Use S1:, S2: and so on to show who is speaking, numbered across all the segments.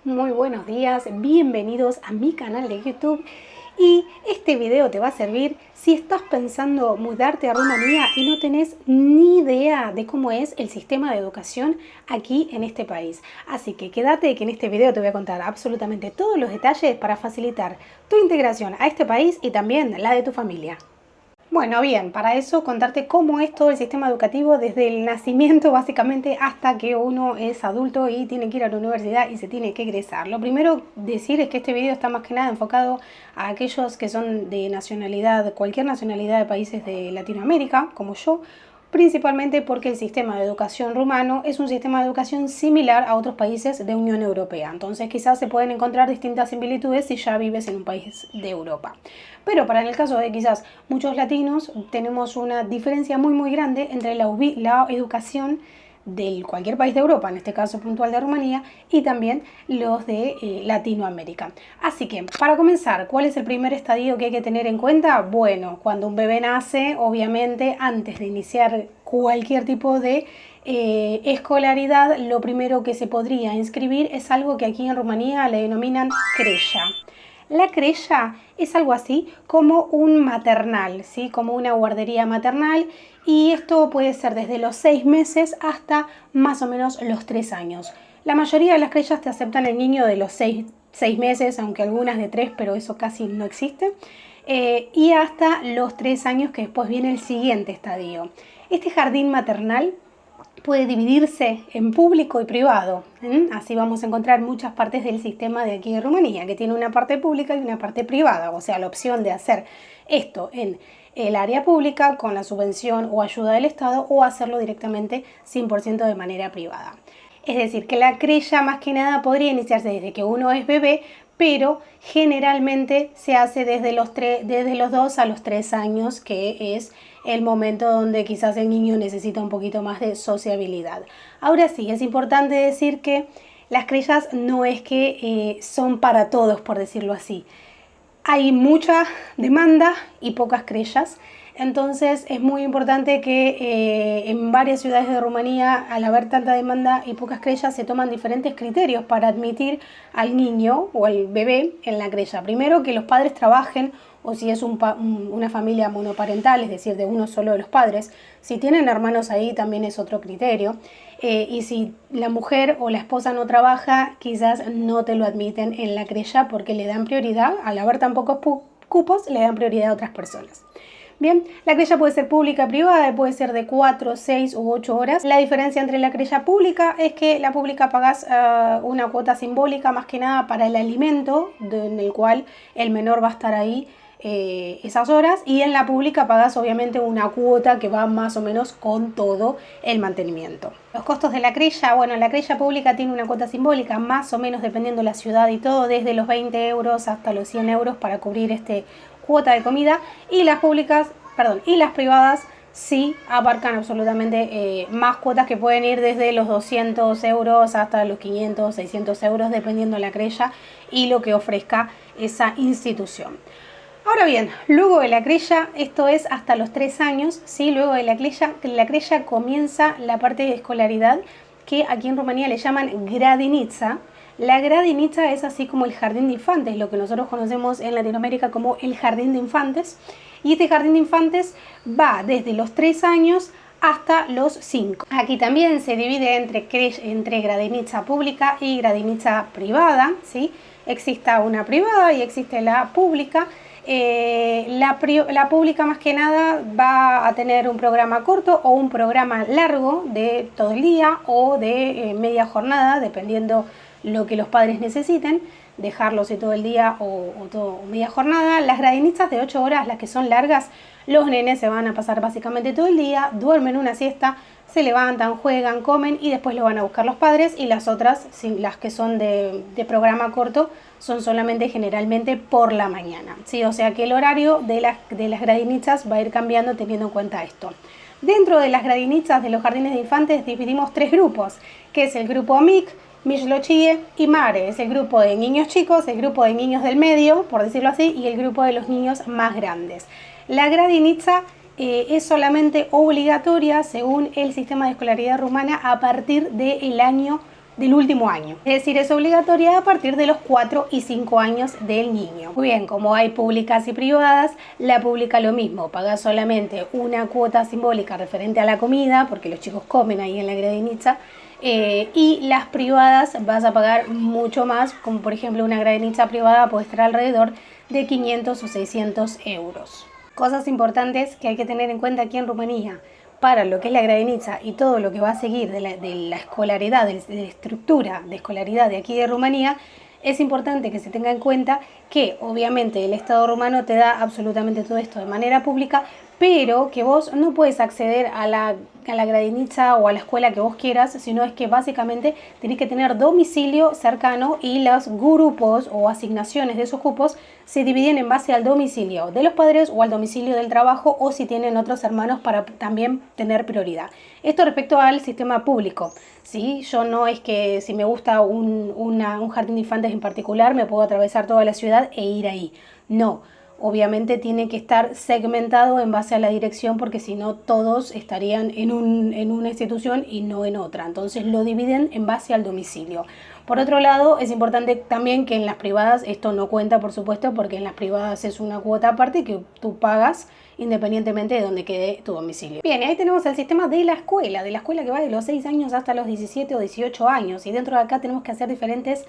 S1: Muy buenos días, bienvenidos a mi canal de YouTube y este video te va a servir si estás pensando mudarte a Rumanía y no tenés ni idea de cómo es el sistema de educación aquí en este país. Así que quédate que en este video te voy a contar absolutamente todos los detalles para facilitar tu integración a este país y también la de tu familia. Bueno, bien, para eso contarte cómo es todo el sistema educativo desde el nacimiento básicamente hasta que uno es adulto y tiene que ir a la universidad y se tiene que egresar. Lo primero decir es que este video está más que nada enfocado a aquellos que son de nacionalidad, cualquier nacionalidad de países de Latinoamérica, como yo, principalmente porque el sistema de educación rumano es un sistema de educación similar a otros países de Unión Europea. Entonces quizás se pueden encontrar distintas similitudes si ya vives en un país de Europa. Pero para en el caso de quizás muchos latinos tenemos una diferencia muy grande entre la educación de cualquier país de Europa, en este caso puntual de Rumanía, y también los de Latinoamérica. Así que, para comenzar, ¿cuál es el primer estadio que hay que tener en cuenta? Bueno, cuando un bebé nace, obviamente, antes de iniciar cualquier tipo de escolaridad, lo primero que se podría inscribir es algo que aquí en Rumanía le denominan crecha. La crecha es algo así como un maternal, ¿sí? Como una guardería maternal, y esto puede ser desde los 6 meses hasta más o menos los 3 años. La mayoría de las crechas te aceptan el niño de los 6 meses, aunque algunas de 3, pero eso casi no existe. Y hasta los 3 años, que después viene el siguiente estadio. Este jardín maternal puede dividirse en público y privado. Así vamos a encontrar muchas partes del sistema de aquí de Rumanía, que tiene una parte pública y una parte privada. O sea, la opción de hacer esto en el área pública con la subvención o ayuda del Estado, o hacerlo directamente 100% de manera privada. Es decir, que la crecha más que nada podría iniciarse desde que uno es bebé, pero generalmente se hace desde los 2 a los 3 años, que es el momento donde quizás el niño necesita un poquito más de sociabilidad. Ahora sí, es importante decir que las crechas no es que son para todos, por decirlo así. Hay mucha demanda y pocas crechas. Entonces es muy importante que en varias ciudades de Rumanía, al haber tanta demanda y pocas crechas, se toman diferentes criterios para admitir al niño o al bebé en la crecha. Primero, que los padres trabajen, o si es una familia monoparental, es decir, de uno solo de los padres. Si tienen hermanos ahí, también es otro criterio. Y si la mujer o la esposa no trabaja, quizás no te lo admiten en la crecha, porque le dan prioridad, al haber tan pocos cupos, le dan prioridad a otras personas. Bien, la crecha puede ser pública o privada, puede ser de 4, 6 u 8 horas. La diferencia entre la crecha pública es que la pública pagas una cuota simbólica, más que nada para el alimento, en el cual el menor va a estar ahí esas horas, y en la pública pagas obviamente una cuota que va más o menos con todo el mantenimiento. Los costos de la crecha, bueno, la crecha pública tiene una cuota simbólica, más o menos dependiendo de la ciudad y todo, desde los 20 euros hasta los 100 euros para cubrir cuota de comida, y las privadas sí abarcan absolutamente más cuotas, que pueden ir desde los 200 euros hasta los 500, 600 euros, dependiendo de la crecha y lo que ofrezca esa institución. Ahora bien, luego de la crecha, esto es hasta los 3 años, ¿sí? Luego de la crecha comienza la parte de escolaridad, que aquí en Rumanía le llaman gradinica. La gradinica es así como el jardín de infantes, lo que nosotros conocemos en Latinoamérica como el jardín de infantes. Y este jardín de infantes va desde los 3 años hasta los 5. Aquí también se divide entre gradinica pública y gradinica privada, ¿sí? Existe una privada y existe la pública. La pública más que nada va a tener un programa corto o un programa largo de todo el día, o de media jornada, dependiendo lo que los padres necesiten, dejarlos todo el día o media jornada. Las gradinitas de 8 horas, las que son largas, los nenes se van a pasar básicamente todo el día, duermen una siesta, se levantan, juegan, comen y después lo van a buscar los padres. Y las otras, las que son de programa corto, son solamente generalmente por la mañana, ¿sí? O sea que el horario de las gradinitas va a ir cambiando teniendo en cuenta esto. Dentro de las gradinitas de los jardines de infantes dividimos 3 grupos, que es el grupo MIC, Mijlocie y Mare. Es el grupo de niños chicos, el grupo de niños del medio, por decirlo así, y el grupo de los niños más grandes. La gradinitza es solamente obligatoria según el sistema de escolaridad rumana a partir del año del último año. Es decir, es obligatoria a partir de los 4 y 5 años del niño. Muy bien, como hay públicas y privadas, la pública lo mismo, paga solamente una cuota simbólica referente a la comida, porque los chicos comen ahí en la Gradinitsa, y las privadas vas a pagar mucho más, como por ejemplo una Gradinitsa privada puede estar alrededor de 500 o 600 euros. Cosas importantes que hay que tener en cuenta aquí en Rumanía para lo que es la Gradinitsa y todo lo que va a seguir de la escolaridad, de la estructura de escolaridad de aquí de Rumanía. Es importante que se tenga en cuenta que obviamente el Estado rumano te da absolutamente todo esto de manera pública, pero que vos no puedes acceder a la Gradinitsa o a la escuela que vos quieras, sino es que básicamente tenés que tener domicilio cercano y los grupos o asignaciones de esos cupos se dividen en base al domicilio de los padres o al domicilio del trabajo, o si tienen otros hermanos para también tener prioridad. Esto respecto al sistema público, ¿sí? Yo no es que si me gusta un jardín de infantes en particular me puedo atravesar toda la ciudad e ir ahí. No. Obviamente tiene que estar segmentado en base a la dirección, porque si no todos estarían en una institución y no en otra. Entonces lo dividen en base al domicilio. Por otro lado, es importante también que en las privadas esto no cuenta, por supuesto, porque en las privadas es una cuota aparte que tú pagas independientemente de donde quede tu domicilio. Bien, ahí tenemos el sistema de la escuela que va de los 6 años hasta los 17 o 18 años. Y dentro de acá tenemos que hacer diferentes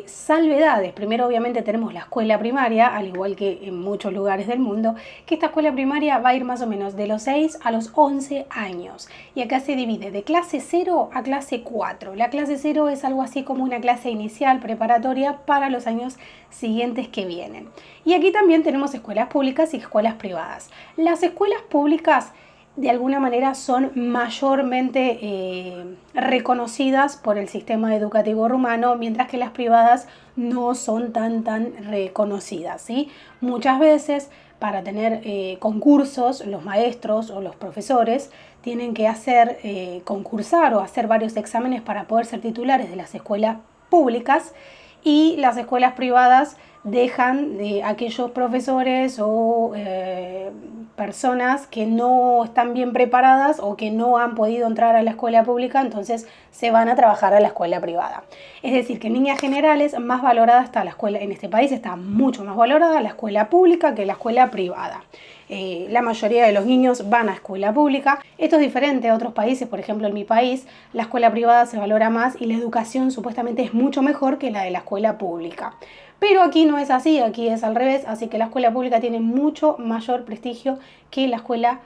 S1: salvedades. Primero, obviamente, tenemos la escuela primaria, al igual que en muchos lugares del mundo, que esta escuela primaria va a ir más o menos de los 6 a los 11 años. Y acá se divide de clase 0 a clase 4. La clase 0 es algo así como una clase inicial preparatoria para los años siguientes que vienen. Y aquí también tenemos escuelas públicas y escuelas privadas. Las escuelas públicas de alguna manera son mayormente reconocidas por el sistema educativo rumano, mientras que las privadas no son tan reconocidas, ¿sí? Muchas veces para tener concursos, los maestros o los profesores tienen que hacer concursar o hacer varios exámenes para poder ser titulares de las escuelas públicas, y las escuelas privadas dejan de aquellos profesores o personas que no están bien preparadas o que no han podido entrar a la escuela pública, entonces se van a trabajar a la escuela privada. Es decir, que en líneas generales más valorada está la escuela, en este país está mucho más valorada la escuela pública que la escuela privada. La mayoría de los niños van a escuela pública. Esto es diferente a otros países. Por ejemplo, en mi país la escuela privada se valora más y la educación supuestamente es mucho mejor que la de la escuela pública. Pero aquí no es así, aquí es al revés, así que la escuela pública tiene mucho mayor prestigio que la escuela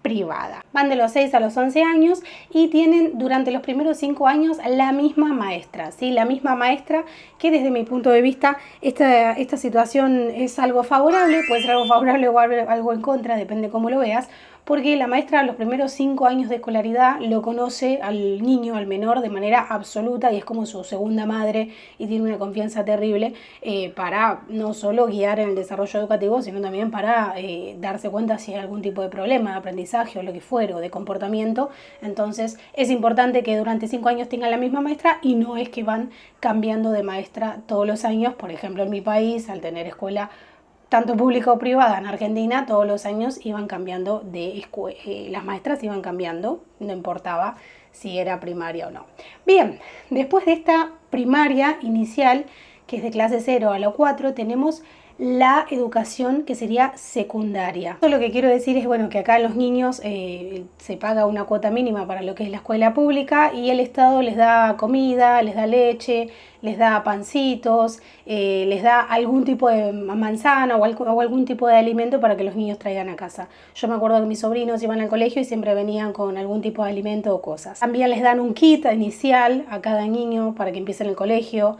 S1: privada. Van de los 6 a los 11 años y tienen durante los primeros 5 años la misma maestra, ¿sí? La misma maestra, que desde mi punto de vista esta situación es algo favorable, puede ser algo favorable o algo en contra, depende cómo lo veas, porque la maestra los primeros 5 años de escolaridad lo conoce al niño, al menor, de manera absoluta, y es como su segunda madre, y tiene una confianza terrible para no solo guiar en el desarrollo educativo, sino también para darse cuenta si hay algún tipo de problema de aprendizaje o lo que fuera, o de comportamiento. Entonces es importante que durante 5 años tengan la misma maestra, y no es que van cambiando de maestra todos los años. Por ejemplo, en mi país, al tener escuela tanto pública o privada en Argentina, todos los años iban cambiando las maestras iban cambiando, no importaba si era primaria o no. Bien, después de esta primaria inicial, que es de clase 0 a la 4, tenemos la educación que sería secundaria. Lo que quiero decir es, bueno, que acá los niños se paga una cuota mínima para lo que es la escuela pública, y el Estado les da comida, les da leche, les da pancitos, les da algún tipo de manzana o algún tipo de alimento para que los niños traigan a casa. Yo me acuerdo que mis sobrinos iban al colegio y siempre venían con algún tipo de alimento o cosas. También les dan un kit inicial a cada niño para que empiecen el colegio,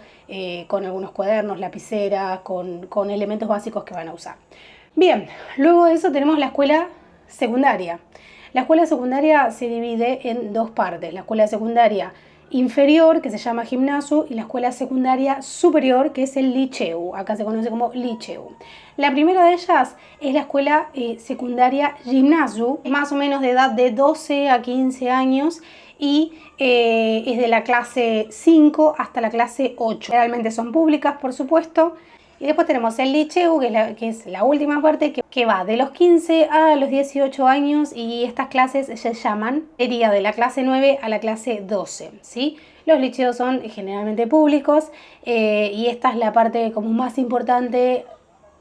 S1: con algunos cuadernos, lapiceras, con elementos básicos que van a usar. Bien, luego de eso tenemos la escuela secundaria. La escuela secundaria se divide en dos partes: la escuela secundaria inferior, que se llama gimnasio, y la escuela secundaria superior, que es el liceu. Acá se conoce como liceu. La primera de ellas es la escuela secundaria gimnasio, más o menos de edad de 12 a 15 años, y es de la clase 5 hasta la clase 8. Realmente son públicas, por supuesto. Y después tenemos el liceu, que es la última parte, que va de los 15 a los 18 años, y estas clases se llaman, sería de la clase 9 a la clase 12, ¿sí? Los liceos son generalmente públicos y esta es la parte como más importante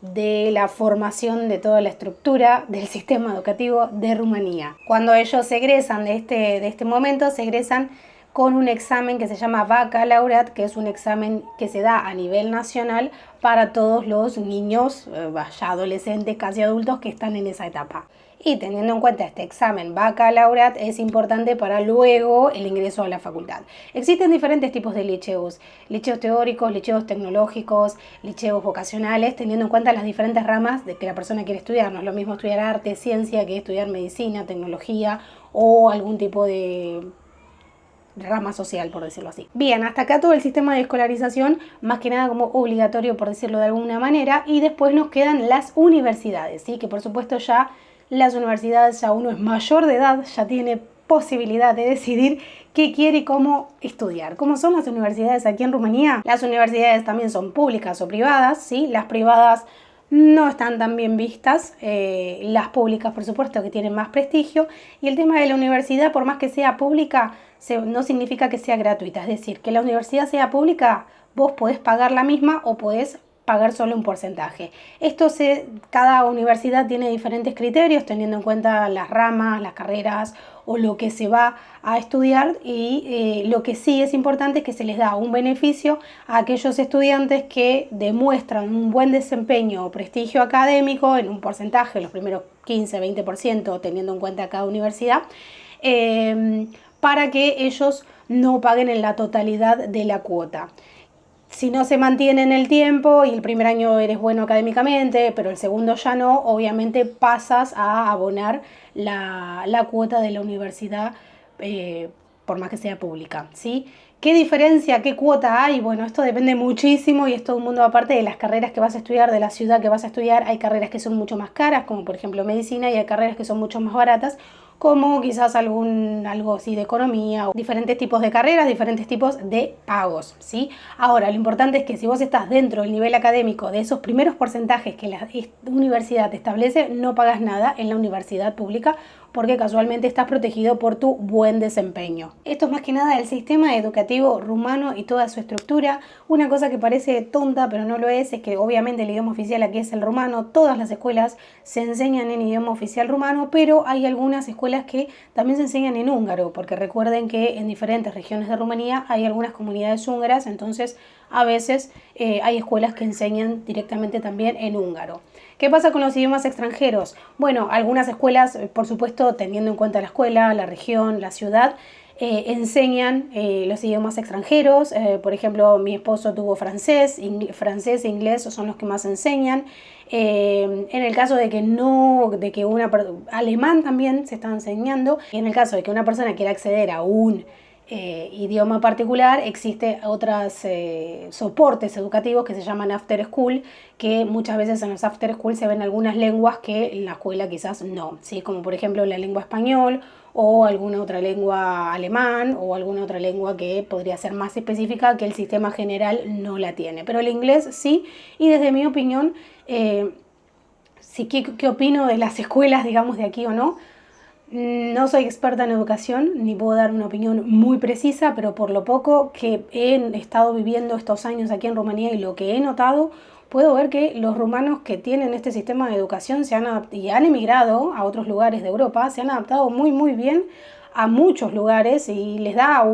S1: de la formación de toda la estructura del sistema educativo de Rumanía. Cuando ellos se egresan de este momento, se egresan con un examen que se llama Baccalaureat, que es un examen que se da a nivel nacional para todos los niños, ya adolescentes, casi adultos que están en esa etapa. Y teniendo en cuenta este examen Baccalaureat es importante para luego el ingreso a la facultad. Existen diferentes tipos de liceos teóricos, liceos tecnológicos, liceos vocacionales, teniendo en cuenta las diferentes ramas de que la persona quiere estudiar. No es lo mismo estudiar arte, ciencia, que estudiar medicina, tecnología o algún tipo de rama social, por decirlo así. Bien, hasta acá todo el sistema de escolarización, más que nada como obligatorio, por decirlo de alguna manera, y después nos quedan las universidades, ¿sí? Que por supuesto ya las universidades, ya uno es mayor de edad, ya tiene posibilidad de decidir qué quiere y cómo estudiar. ¿Cómo son las universidades aquí en Rumanía? Las universidades también son públicas o privadas, ¿sí? Las privadas no están tan bien vistas, las públicas por supuesto que tienen más prestigio, y el tema de la universidad, por más que sea pública, no significa que sea gratuita, es decir, que la universidad sea pública, vos podés pagar la misma o podés pagar solo un porcentaje. Cada universidad tiene diferentes criterios teniendo en cuenta las ramas, las carreras o lo que se va a estudiar, y lo que sí es importante es que se les da un beneficio a aquellos estudiantes que demuestran un buen desempeño o prestigio académico en un porcentaje, los primeros 15-20% teniendo en cuenta cada universidad, para que ellos no paguen en la totalidad de la cuota. Si no se mantiene en el tiempo y el primer año eres bueno académicamente, pero el segundo ya no, obviamente pasas a abonar la cuota de la universidad, por más que sea pública, ¿sí? ¿Qué diferencia, qué cuota hay? Bueno, esto depende muchísimo y es todo un mundo aparte de las carreras que vas a estudiar, de la ciudad que vas a estudiar. Hay carreras que son mucho más caras, como por ejemplo medicina, y hay carreras que son mucho más baratas, como quizás algo así de economía, o diferentes tipos de carreras, diferentes tipos de pagos, ¿sí? Ahora, lo importante es que si vos estás dentro del nivel académico de esos primeros porcentajes que la universidad te establece, no pagas nada en la universidad pública, porque casualmente estás protegido por tu buen desempeño. Esto es más que nada el sistema educativo rumano y toda su estructura. Una cosa que parece tonta, pero no lo es que obviamente el idioma oficial aquí es el rumano. Todas las escuelas se enseñan en idioma oficial rumano, pero hay algunas escuelas que también se enseñan en húngaro, porque recuerden que en diferentes regiones de Rumanía hay algunas comunidades húngaras, entonces a veces hay escuelas que enseñan directamente también en húngaro. ¿Qué pasa con los idiomas extranjeros? Bueno, algunas escuelas, por supuesto, teniendo en cuenta la escuela, la región, la ciudad, enseñan los idiomas extranjeros. Por ejemplo, mi esposo tuvo francés e inglés son los que más enseñan. En el caso de que alemán también se está enseñando. Y en el caso de que una persona quiera acceder a un idioma particular, existe otros soportes educativos que se llaman after school, que muchas veces en los after school se ven algunas lenguas que en la escuela quizás no, ¿sí? Como por ejemplo la lengua español o alguna otra lengua alemán o alguna otra lengua que podría ser más específica, que el sistema general no la tiene, pero el inglés sí. Y desde mi opinión, ¿qué opino de las escuelas, digamos, de aquí o no? No soy experta en educación, ni puedo dar una opinión muy precisa, pero por lo poco que he estado viviendo estos años aquí en Rumanía y lo que he notado, puedo ver que los rumanos que tienen este sistema de educación y han emigrado a otros lugares de Europa, se han adaptado muy bien a muchos lugares y les da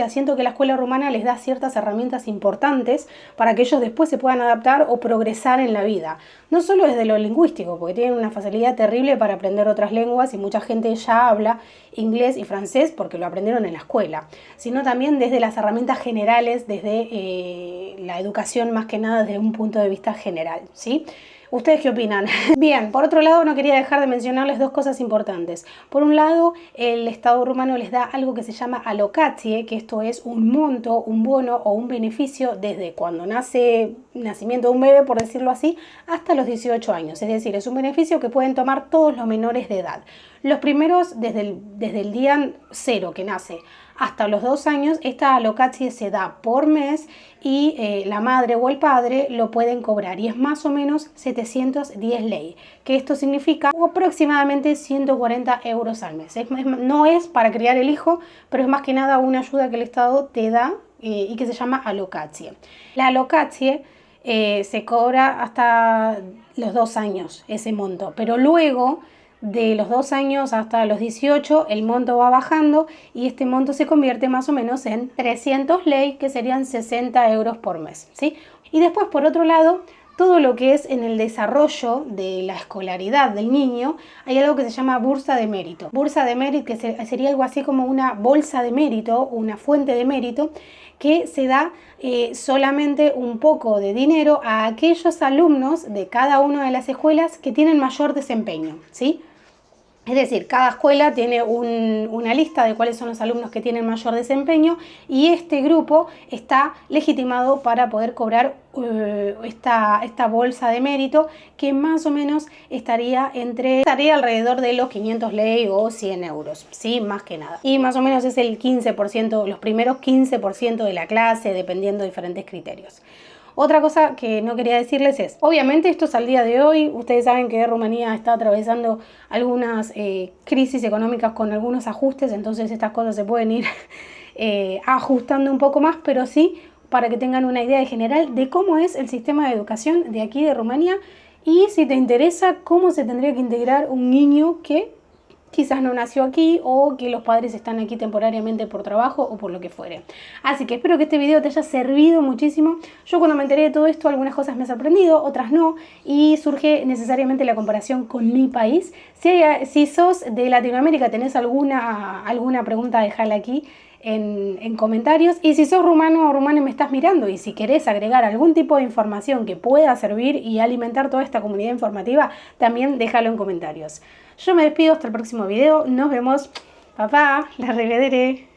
S1: siento que la escuela rumana les da ciertas herramientas importantes para que ellos después se puedan adaptar o progresar en la vida. No solo desde lo lingüístico, porque tienen una facilidad terrible para aprender otras lenguas y mucha gente ya habla inglés y francés porque lo aprendieron en la escuela, sino también desde las herramientas generales, desde la educación más que nada desde un punto de vista general, ¿sí? ¿Ustedes qué opinan? Bien, por otro lado, no quería dejar de mencionarles dos cosas importantes. Por un lado, el Estado rumano les da algo que se llama alocație, que esto es un monto, un bono o un beneficio desde cuando nacimiento de un bebé, por decirlo así, hasta los 18 años. Es decir, es un beneficio que pueden tomar todos los menores de edad. Los primeros, desde el día 0 que nace hasta los 2 años, esta alocație se da por mes y la madre o el padre lo pueden cobrar y es más o menos 710 lei, que esto significa aproximadamente 140 euros al mes. No es para criar el hijo, pero es más que nada una ayuda que el Estado te da y que se llama alocație. La alocație se cobra hasta los 2 años ese monto, pero luego de los 2 años hasta los 18 el monto va bajando y este monto se convierte más o menos en 300 lei, que serían 60 euros por mes, ¿sí? Y después, por otro lado, todo lo que es en el desarrollo de la escolaridad del niño, hay algo que se llama bursa de mérito. Bursa de mérito, que sería algo así como una bolsa de mérito, una fuente de mérito, que se da solamente un poco de dinero a aquellos alumnos de cada una de las escuelas que tienen mayor desempeño, ¿sí? Es decir, cada escuela tiene una lista de cuáles son los alumnos que tienen mayor desempeño y este grupo está legitimado para poder cobrar esta bolsa de mérito, que más o menos estaría alrededor de los 500 lei o 100 euros, ¿sí? Más que nada. Y más o menos es el 15%, los primeros 15% de la clase, dependiendo de diferentes criterios. Otra cosa que no quería decirles es, obviamente esto es al día de hoy, ustedes saben que Rumanía está atravesando algunas crisis económicas con algunos ajustes, entonces estas cosas se pueden ir ajustando un poco más, pero sí para que tengan una idea general de cómo es el sistema de educación de aquí de Rumanía y si te interesa cómo se tendría que integrar un niño que quizás no nació aquí o que los padres están aquí temporariamente por trabajo o por lo que fuere. Así que espero que este video te haya servido muchísimo. Yo cuando me enteré de todo esto, algunas cosas me han sorprendido, otras no, y surge necesariamente la comparación con mi país. Si sos de Latinoamérica, tenés alguna pregunta, déjala aquí en comentarios, y si sos rumano o rumana y me estás mirando y si querés agregar algún tipo de información que pueda servir y alimentar toda esta comunidad informativa, también déjalo en comentarios. Yo me despido hasta el próximo video, nos vemos, papá, la revedere.